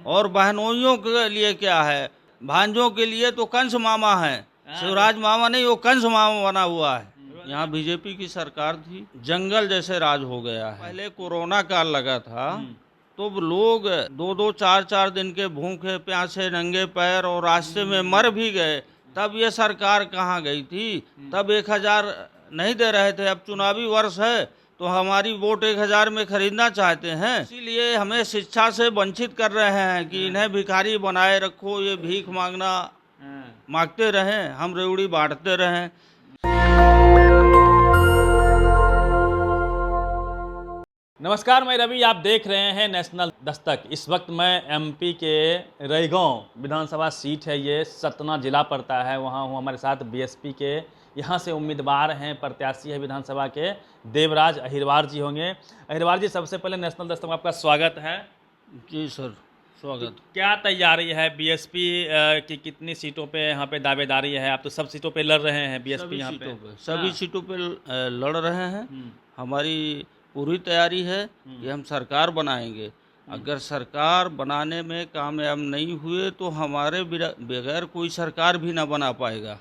और बहनोइयों के लिए क्या है, भांजों के लिए तो कंस मामा है, शिवराज मामा नहीं, वो कंस मामा बना हुआ है। यहाँ बीजेपी की सरकार थी, जंगल जैसे राज हो गया है। पहले कोरोना काल लगा था तो लोग 2-2, 4-4 दिन के भूखे प्यासे नंगे पैर और रास्ते में मर भी गए, तब ये सरकार कहाँ गई थी? तब 1000 नहीं दे रहे थे। अब चुनावी वर्ष है तो हमारी वोट 1000 में खरीदना चाहते हैं, इसीलिए हमें शिक्षा से वंचित कर रहे हैं कि इन्हें भिखारी बनाए रखो, ये भीख मांगते रहें, हम रेवड़ी बांटते रहें। नमस्कार, मैं रवि, आप देख रहे हैं नेशनल दस्तक। इस वक्त मैं एमपी के रईगांव विधानसभा सीट है, ये सतना जिला पड़ता है, वहाँ हूँ। हमारे साथ बीएसपी के यहाँ से उम्मीदवार हैं, प्रत्याशी है विधानसभा के, देवराज अहिरवार जी होंगे। अहिरवार जी, सबसे पहले नेशनल दस्तक में आपका स्वागत है। जी सर, स्वागत। क्या तैयारी है बीएसपी की, कितनी सीटों पे यहाँ पे दावेदारी है? आप तो सब सीटों पे लड़ रहे हैं बीएसपी यहाँ पे। सभी सीटों पे लड़ रहे हैं। हमारी पूरी तैयारी है कि हम सरकार बनाएंगे। अगर सरकार बनाने में कामयाब नहीं हुए तो हमारे बगैर कोई सरकार भी ना बना पाएगा।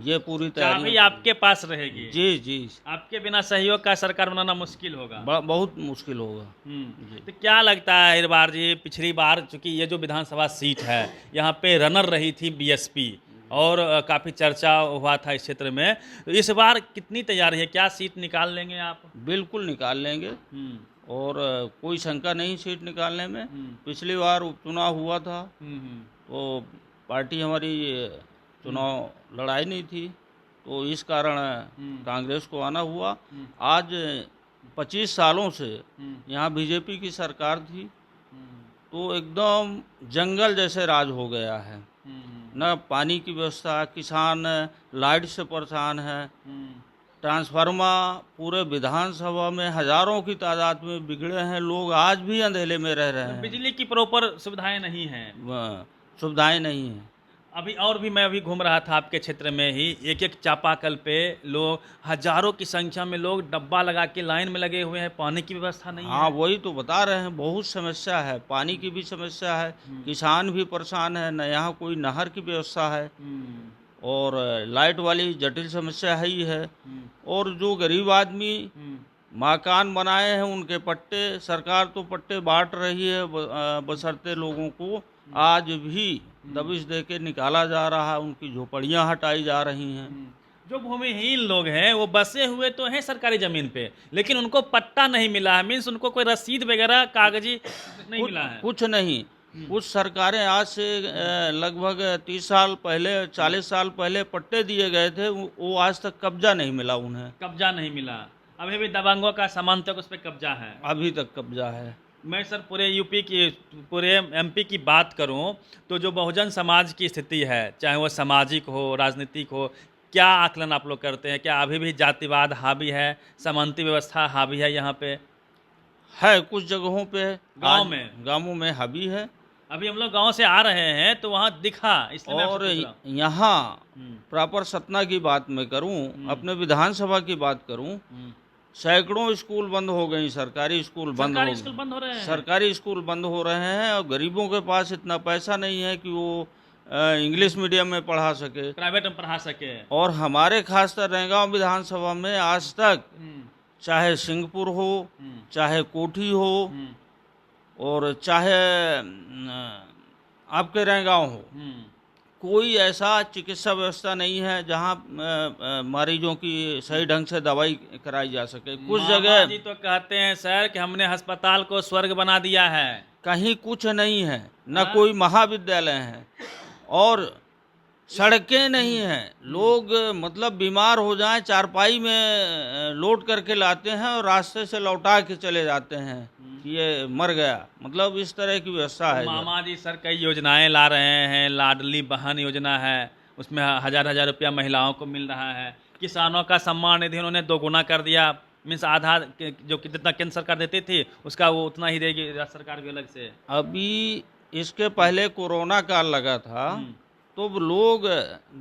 ये पूरी तैयारी आपके पास रहेगी। जी जी, आपके बिना सहयोग का सरकार बनाना मुश्किल होगा, बहुत मुश्किल होगा। तो क्या लगता है अहिरवार जी, पिछली बार चूंकि ये जो विधानसभा सीट है यहाँ पे रनर रही थी बीएसपी और काफ़ी चर्चा हुआ था इस क्षेत्र में, तो इस बार कितनी तैयारी है? क्या सीट निकाल लेंगे आप? बिल्कुल निकाल लेंगे और कोई शंका नहीं सीट निकालने में। पिछली बार उपचुनाव हुआ था तो पार्टी हमारी चुनाव लड़ाई नहीं थी, तो इस कारण कांग्रेस को आना हुआ। आज 25 सालों से यहाँ बीजेपी की सरकार थी तो एकदम जंगल जैसे राज हो गया है। न पानी की व्यवस्था, किसान लाइट से परेशान है, ट्रांसफार्मर पूरे विधानसभा में हजारों की तादाद में बिगड़े हैं, लोग आज भी अंधेले में रह रहे हैं। बिजली की प्रॉपर सुविधाएं नहीं हैं। सुविधाएं नहीं हैं। मैं अभी घूम रहा था आपके क्षेत्र में ही, एक चापाकल पे लोग, हजारों की संख्या में लोग डब्बा लगा के लाइन में लगे हुए हैं, पानी की व्यवस्था नहीं है। हाँ, वही तो बता रहे हैं, बहुत समस्या है, पानी की भी समस्या है, किसान भी परेशान है, न यहाँ कोई नहर की व्यवस्था है और लाइट वाली जटिल समस्या है ही है। और जो गरीब आदमी मकान बनाए हैं उनके पट्टे, सरकार तो पट्टे बांट रही है, बशर्ते लोगों को आज भी दबिश दे के निकाला जा रहा है, उनकी झोपड़ियां हटाई जा रही हैं। जो भूमिहीन लोग हैं वो बसे हुए तो हैं सरकारी जमीन पे, लेकिन उनको पट्टा नहीं मिला है, मीन्स उनको कोई रसीद वगैरह कागजी नहीं मिला है। कुछ नहीं। कुछ सरकारें आज से लगभग 30 साल पहले, 40 साल पहले पट्टे दिए गए थे, वो आज तक कब्जा नहीं मिला उन्हें। कब्जा नहीं मिला, अभी भी दबंगों का सामान तक उस पर कब्जा है। अभी तक कब्जा है। मैं सर पूरे यूपी की, पूरे एमपी की बात करूं तो जो बहुजन समाज की स्थिति है, चाहे वो सामाजिक हो, राजनीतिक हो, क्या आकलन आप लोग करते हैं? क्या अभी भी जातिवाद हावी है, सामंती व्यवस्था हावी है यहाँ पे? है, कुछ जगहों पे गाँवों में हावी है। अभी हम लोग गाँव से आ रहे हैं तो वहाँ दिखा, इसलिए और यहाँ प्रॉपर सतना की बात मैं करूँ, अपने विधानसभा की बात करूँ, सैकड़ों स्कूल बंद हो गई, सरकारी स्कूल बंद हो रहे हैं। सरकारी स्कूल बंद हो रहे हैं और गरीबों के पास इतना पैसा नहीं है कि वो इंग्लिश मीडियम में पढ़ा सके, प्राइवेट में पढ़ा सके। और हमारे खासकर रईगांव विधानसभा में आज तक चाहे सिंहपुर हो, चाहे कोठी हो और चाहे आपके रईगांव हो, कोई ऐसा चिकित्सा व्यवस्था नहीं है जहां मरीजों की सही ढंग से दवाई कराई जा सके। कुछ जगह जी तो कहते हैं सर कि हमने अस्पताल को स्वर्ग बना दिया है, कहीं कुछ नहीं है, न कोई महाविद्यालय है और सड़कें नहीं हैं। लोग मतलब बीमार हो जाएं, चारपाई में लोड करके लाते हैं और रास्ते से लौटा के चले जाते हैं, ये मर गया, मतलब इस तरह की व्यवस्था है। मामा जी सर कई योजनाएं ला रहे हैं, लाडली बहन योजना है, उसमें 1000-1000 रुपया महिलाओं को मिल रहा है। किसानों का सम्मान निधि उन्होंने 2 गुना कर दिया, मीन्स आधा जो जितना केंद्र सरकार देती थी उसका वो उतना ही देगी राज्य सरकार भी अलग से। अभी इसके पहले कोरोना काल लगा था तो लोग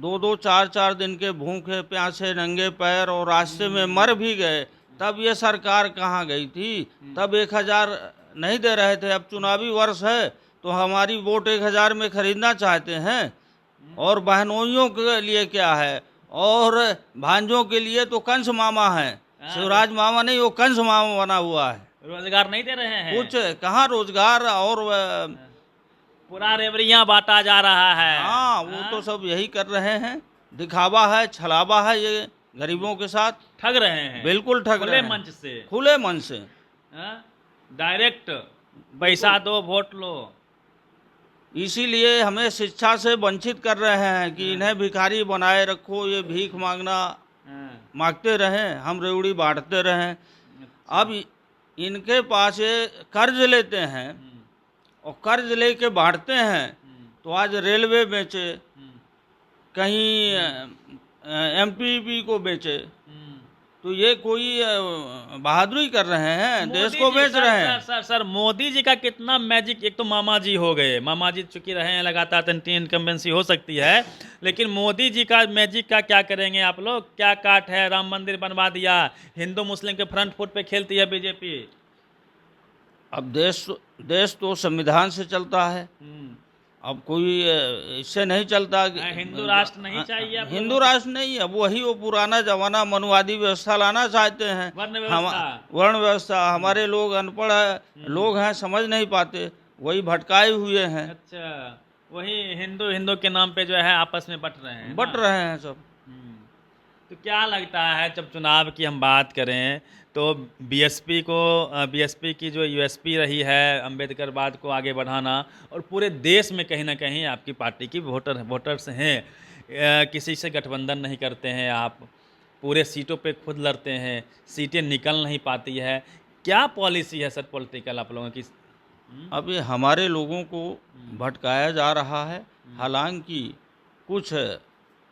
2-2, 4-4 दिन के भूखे प्यासे नंगे पैर और रास्ते में मर भी गए, तब ये सरकार कहाँ गई थी? तब 1000 नहीं दे रहे थे। अब चुनावी वर्ष है तो हमारी वोट 1000 में खरीदना चाहते हैं। और बहनोइयों के लिए क्या है, और भांजों के लिए तो कंस मामा है, शिवराज मामा नहीं, वो कंस मामा बना हुआ है। रोजगार नहीं दे रहे हैं, कुछ कहाँ रोजगार, और पूरा रेवड़ियां बांटा जा रहा है। हाँ, वो तो सब यही कर रहे हैं, दिखावा है, छलावा है, ये गरीबों के साथ ठग रहे हैं, बिल्कुल ठग रहे खुले हैं, मंच से, खुले मन से, डायरेक्ट पैसा दो वोट लो। इसीलिए हमें शिक्षा से वंचित कर रहे हैं कि इन्हें भिखारी बनाए रखो, ये भीख मांगते रहें, हम रेवड़ी बांटते रहें। अब इनके पास ये कर्ज लेते हैं और कर्ज लेके बांटते हैं, तो आज रेलवे बेचे, कहीं एमपीपी को बेचे, तो ये कोई बहादुरी कर रहे हैं, देश को बेच रहे हैं। सर मोदी जी का कितना मैजिक, एक तो मामा जी हो गए, मामा जी चुकी रहे हैं लगातार, एंटी इनकम्बेंसी हो सकती है, लेकिन मोदी जी का मैजिक का क्या करेंगे आप लोग? क्या काट है, राम मंदिर बनवा दिया, हिंदू मुस्लिम के फ्रंट फुट पे खेलती है बीजेपी। अब देश तो संविधान से चलता है, अब कोई इससे नहीं चलता। हिंदू राष्ट्र नहीं चाहिए, हिंदू राष्ट्र नहीं, अब वो पुराना जमाना मनुवादी व्यवस्था लाना चाहते हैं, वर्ण व्यवस्था। हमारे लोग अनपढ़ लोग हैं, समझ नहीं पाते, वही भटकाए हुए हैं। अच्छा, वही हिंदू के नाम पे जो है आपस में बट रहे हैं सब। तो क्या लगता है, जब चुनाव की हम बात करें तो बीएसपी की जो यूएसपी रही है अम्बेडकरवाद को आगे बढ़ाना, और पूरे देश में कहीं ना कहीं आपकी पार्टी की वोटर्स हैं, किसी से गठबंधन नहीं करते हैं, आप पूरे सीटों पे खुद लड़ते हैं, सीटें निकल नहीं पाती है। क्या पॉलिसी है सर पॉलिटिकल आप लोगों की? अब ये हमारे लोगों को भटकाया जा रहा है, हालांकि कुछ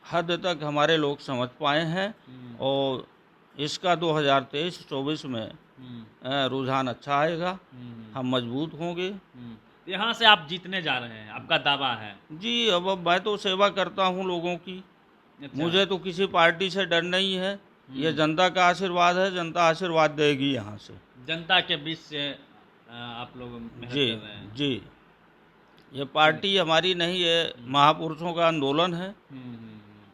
हद तक हमारे लोग समझ पाए हैं, और इसका 2023-24 में रुझान अच्छा आएगा, हम मजबूत होंगे। यहाँ से आप जीतने जा रहे हैं, आपका दावा है? जी, अब मैं तो सेवा करता हूँ लोगों की। अच्छा। मुझे तो किसी पार्टी से डर नहीं है, ये जनता का आशीर्वाद है, जनता आशीर्वाद देगी। यहाँ से जनता के बीच से आप लोग मेहनत जी कर रहे हैं। जी, ये पार्टी हमारी नहीं, ये महापुरुषों का आंदोलन है,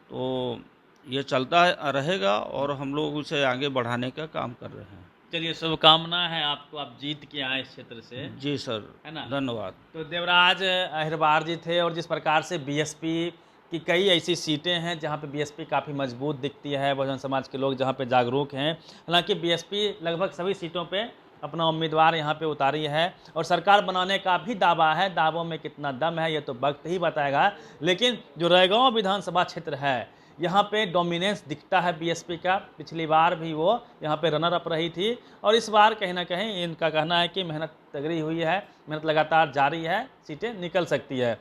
तो ये चलता रहेगा और हम लोग उसे आगे बढ़ाने का काम कर रहे हैं। चलिए, शुभकामना है आपको, आप जीत के आए इस क्षेत्र से। जी सर, है ना, धन्यवाद। तो देवराज अहिरबार जी थे, और जिस प्रकार से बीएसपी की कई ऐसी सीटें हैं जहां पे बीएसपी काफ़ी मजबूत दिखती है, बहुजन समाज के लोग जहां पे जागरूक हैं। हालांकि बीएसपी लगभग सभी सीटों पे अपना उम्मीदवार यहाँ पे उतारी है, और सरकार बनाने का भी दावा है। दावों में कितना दम है ये तो वक्त ही बताएगा, लेकिन जो रैगांव विधानसभा क्षेत्र है यहाँ पे डोमिनेंस दिखता है बीएसपी का। पिछली बार भी वो यहाँ पे रनर अप रही थी, और इस बार कहीं ना कहीं इनका कहना है कि मेहनत तगड़ी हुई है, मेहनत लगातार जारी है, सीटें निकल सकती है।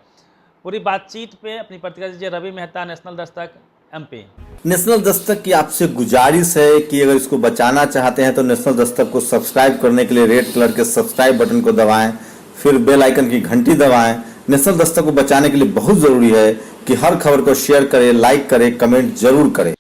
पूरी बातचीत पे अपनी प्रतिक्रिया दीजिए Ravi Mehta, national Dastak MP. National Dastak की आपसे गुजारिश है कि अगर इसको बचाना चाहते हैं तो नेशनल दस्तक को सब्सक्राइब करने के लिए रेड कलर के सब्सक्राइब बटन को दबाएं, फिर बेल आइकन की घंटी दबाएं। नेशनल दस्तक को बचाने के लिए बहुत जरूरी है कि हर खबर को शेयर करें, लाइक करें, कमेंट जरूर करें।